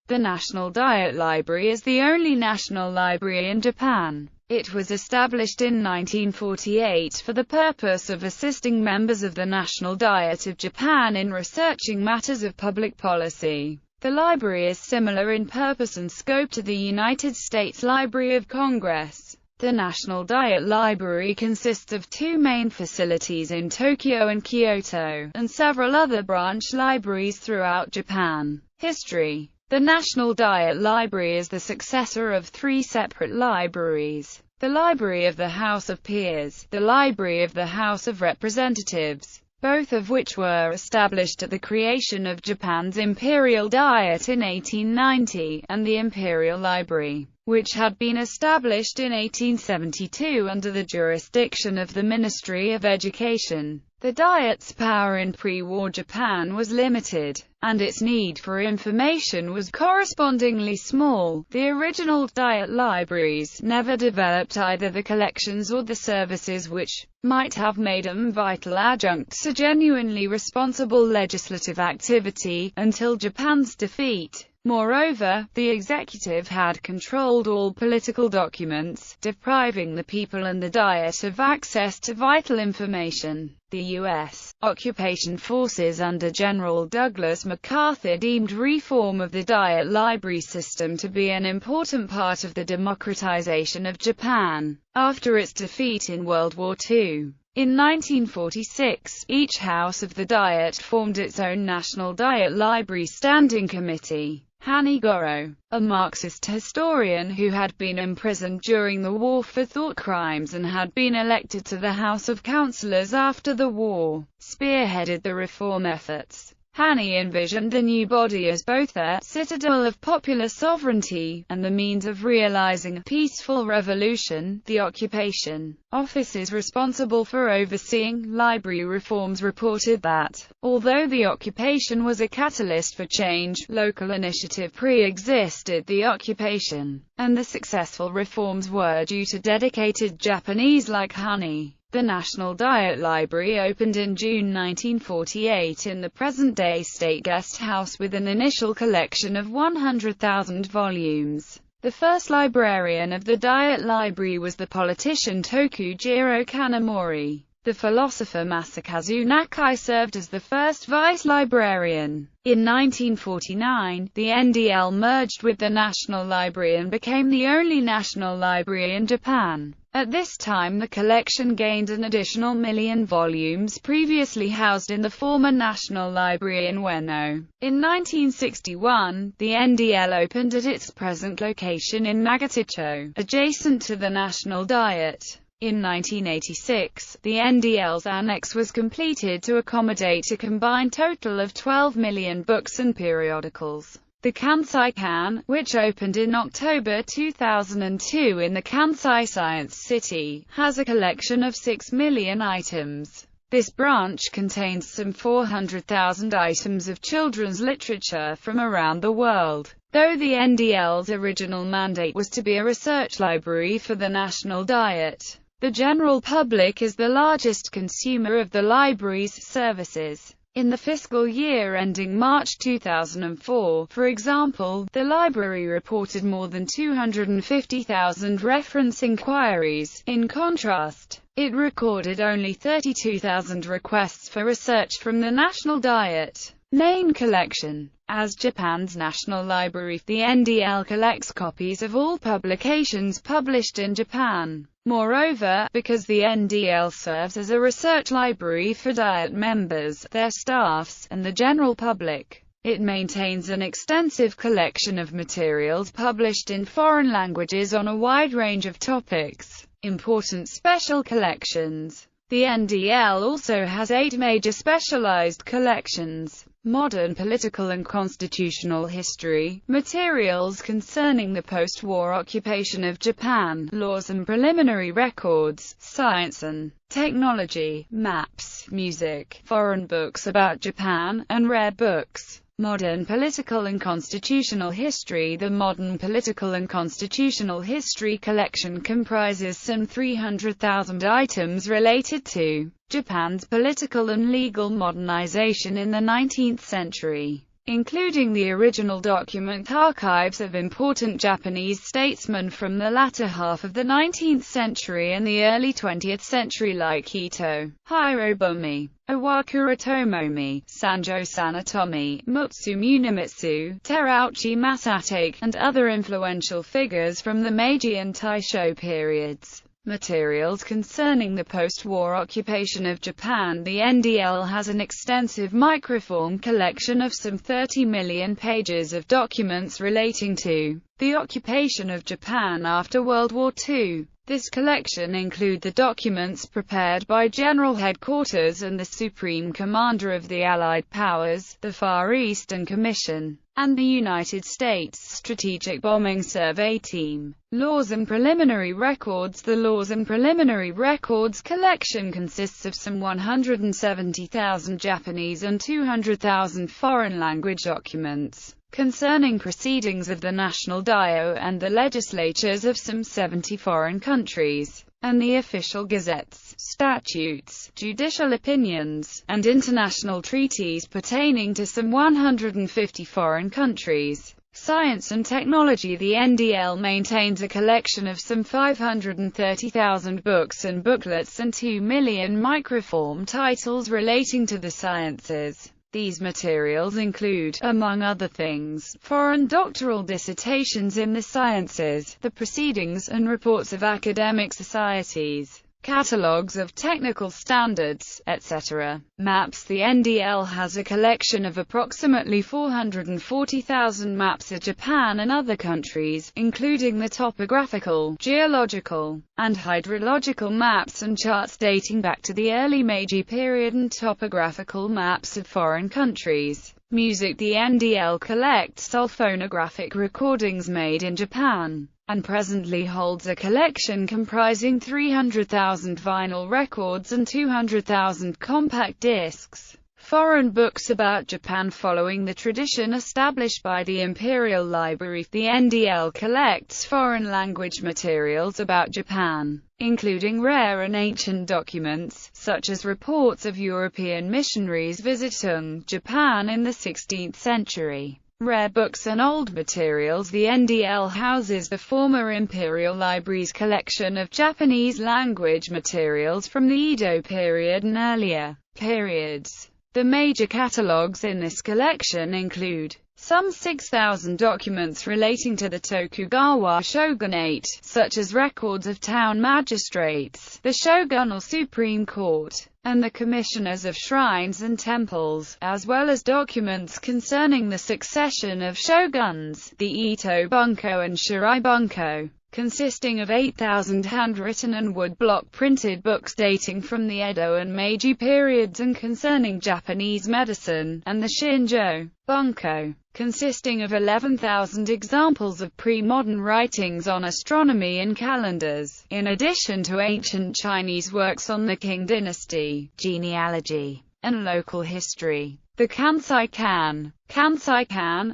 The National Diet Library is the only national library in Japan. It was established in 1948 for the purpose of assisting members of the National Diet of Japan in researching matters of public policy. The library is similar in purpose and scope to the United States Library of Congress. The National Diet Library consists of two main facilities in Tokyo and Kyoto, and several other branch libraries throughout Japan. History. The National Diet Library is the successor of three separate libraries: the Library of the House of Peers, the Library of the House of Representatives, both of which were established at the creation of Japan's Imperial Diet in 1890, and the Imperial Library, which had been established in 1872 under the jurisdiction of the Ministry of Education. The Diet's power in pre-war Japan was limited, and its need for information was correspondingly small. The original Diet libraries never developed either the collections or the services which might have made them vital adjuncts to genuinely responsible legislative activity, until Japan's defeat. Moreover, the executive had controlled all political documents, depriving the people and the Diet of access to vital information. The U.S. occupation forces under General Douglas MacArthur deemed reform of the Diet library system to be an important part of the democratization of Japan. After its defeat in World War II, in 1946, each house of the Diet formed its own National Diet Library Standing Committee. Hanigoro, a Marxist historian who had been imprisoned during the war for thought crimes and had been elected to the House of Councillors after the war, spearheaded the reform efforts. Hani envisioned the new body as both a citadel of popular sovereignty, and the means of realizing a peaceful revolution. The occupation offices responsible for overseeing library reforms reported that, although the occupation was a catalyst for change, local initiative pre-existed the occupation, and the successful reforms were due to dedicated Japanese like Hani. The National Diet Library opened in June 1948 in the present-day State Guest House with an initial collection of 100,000 volumes. The first librarian of the Diet Library was the politician Tokujiro Kanamori. The philosopher Masakazu Nakai served as the first vice-librarian. In 1949, the NDL merged with the National Library and became the only national library in Japan. At this time the collection gained an additional 1 million volumes previously housed in the former National Library in Ueno. In 1961, the NDL opened at its present location in Nagaticho, adjacent to the National Diet. In 1986, the NDL's annex was completed to accommodate a combined total of 12 million books and periodicals. The Kansai Kan, which opened in October 2002 in the Kansai Science City, has a collection of 6 million items. This branch contains some 400,000 items of children's literature from around the world. Though the NDL's original mandate was to be a research library for the National Diet, the general public is the largest consumer of the library's services. In the fiscal year ending March 2004, for example, the library reported more than 250,000 reference inquiries. In contrast, it recorded only 32,000 requests for research from the National Diet main collection. As Japan's National Library, the NDL collects copies of all publications published in Japan. Moreover, because the NDL serves as a research library for Diet members, their staffs, and the general public, it maintains an extensive collection of materials published in foreign languages on a wide range of topics. Important special collections. The NDL also has 8 major specialized collections: modern political and constitutional history, materials concerning the post-war occupation of Japan, laws and preliminary records, science and technology, maps, music, foreign books about Japan, and rare books. Modern political and constitutional history. The Modern Political and Constitutional History collection comprises some 300,000 items related to Japan's political and legal modernization in the 19th century. including the original document archives of important Japanese statesmen from the latter half of the 19th century and the early 20th century like Ito, Hirobumi, Iwakura Tomomi, Sanjo Sanetomi, Mutsu Munemitsu, Terauchi Masatake, and other influential figures from the Meiji and Taisho periods. Materials concerning the post-war occupation of Japan. The NDL has an extensive microform collection of some 30 million pages of documents relating to the occupation of Japan after World War II. This collection includes the documents prepared by General Headquarters and the Supreme Commander of the Allied Powers, the Far Eastern Commission, and the United States Strategic Bombing Survey Team. Laws and Preliminary Records. The Laws and Preliminary Records collection consists of some 170,000 Japanese and 200,000 foreign language documents concerning proceedings of the National Diet and the legislatures of some 70 foreign countries, and the official gazettes, statutes, judicial opinions, and international treaties pertaining to some 150 foreign countries. Science and Technology. The NDL maintains a collection of some 530,000 books and booklets and 2 million microform titles relating to the sciences. These materials include, among other things, foreign doctoral dissertations in the sciences, the proceedings and reports of academic societies, catalogues of technical standards, etc. Maps. The NDL has a collection of approximately 440,000 maps of Japan and other countries, including the topographical, geological, and hydrological maps and charts dating back to the early Meiji period and topographical maps of foreign countries. Music. The NDL collects all phonographic recordings made in Japan, and presently holds a collection comprising 300,000 vinyl records and 200,000 compact discs. Foreign books about Japan. Following the tradition established by the Imperial Library, the NDL collects foreign language materials about Japan, including rare and ancient documents, such as reports of European missionaries visiting Japan in the 16th century. Rare books and old materials. The NDL houses the former Imperial Library's collection of Japanese language materials from the Edo period and earlier periods. The major catalogues in this collection include some 6,000 documents relating to the Tokugawa shogunate, such as records of town magistrates, the shogunal Supreme Court, and the commissioners of shrines and temples, as well as documents concerning the succession of shoguns, the Ito Bunko and Shirai Bunko, consisting of 8,000 handwritten and woodblock printed books dating from the Edo and Meiji periods and concerning Japanese medicine, and the Shinjo Bunko, consisting of 11,000 examples of pre-modern writings on astronomy and calendars, in addition to ancient Chinese works on the Qing dynasty, genealogy, and local history. The Kansai-kan,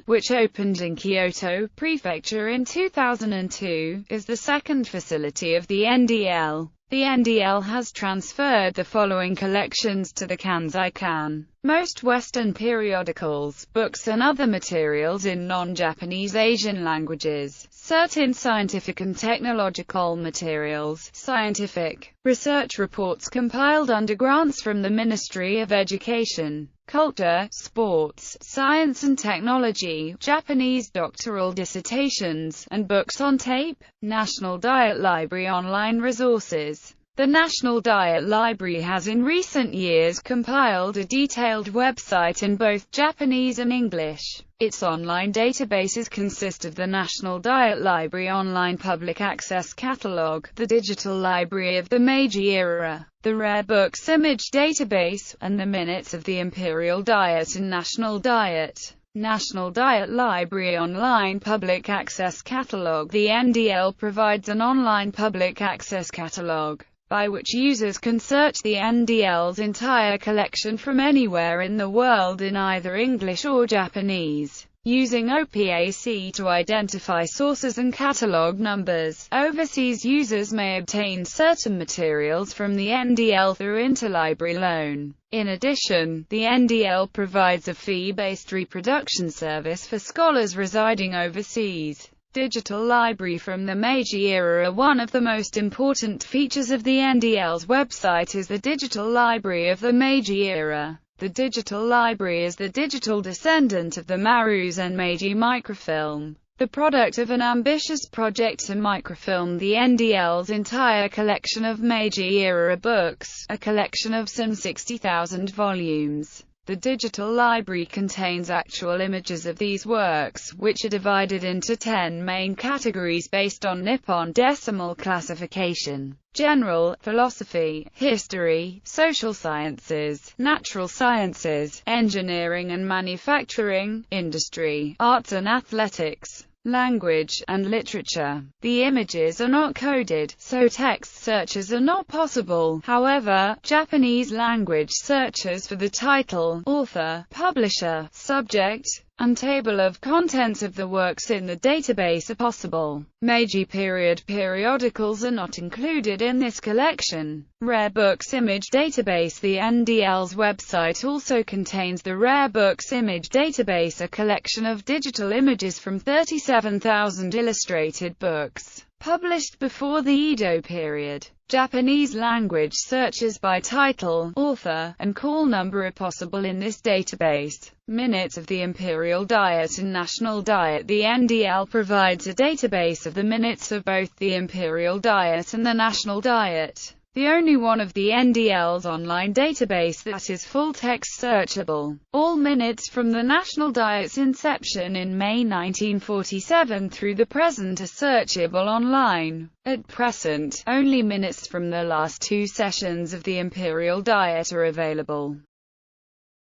which opened in Kyoto Prefecture in 2002, is the second facility of the NDL. The NDL has transferred the following collections to the Kansai-kan: most Western periodicals, books and other materials in non-Japanese Asian languages, certain scientific and technological materials, scientific research reports compiled under grants from the Ministry of Education, Culture, Sports, Science and Technology, Japanese doctoral dissertations, and books on tape. National Diet Library online resources. The National Diet Library has in recent years compiled a detailed website in both Japanese and English. Its online databases consist of the National Diet Library Online Public Access Catalog, the Digital Library of the Meiji Era, the Rare Books Image Database, and the Minutes of the Imperial Diet and National Diet. National Diet Library Online Public Access Catalog. The NDL provides an online public access catalog, by which users can search the NDL's entire collection from anywhere in the world in either English or Japanese. Using OPAC to identify sources and catalog numbers, overseas users may obtain certain materials from the NDL through interlibrary loan. In addition, the NDL provides a fee-based reproduction service for scholars residing overseas. Digital library from the Meiji era. One of the most important features of the NDL's website is the digital library of the Meiji era. The digital library is the digital descendant of the Maruzen and Meiji microfilm. The product of an ambitious project to microfilm the NDL's entire collection of Meiji-era books, a collection of some 60,000 volumes. The digital library contains actual images of these works, which are divided into 10 main categories based on Nippon decimal classification: general, philosophy, history, social sciences, natural sciences, engineering and manufacturing, industry, arts and athletics, language, and literature. The images are not coded, so text searches are not possible. However, Japanese language searches for the title, author, publisher, subject, and table of contents of the works in the database are possible. Meiji period periodicals are not included in this collection. Rare Books Image Database. The NDL's website also contains the Rare Books Image Database, a collection of digital images from 37,000 illustrated books published before the Edo period. Japanese language searches by title, author, and call number are possible in this database. Minutes of the Imperial Diet and National Diet. The NDL provides a database of the minutes of both the Imperial Diet and the National Diet, the only one of the NDL's online database that is full-text searchable. All minutes from the National Diet's inception in May 1947 through the present are searchable online. At present, only minutes from the last 2 sessions of the Imperial Diet are available.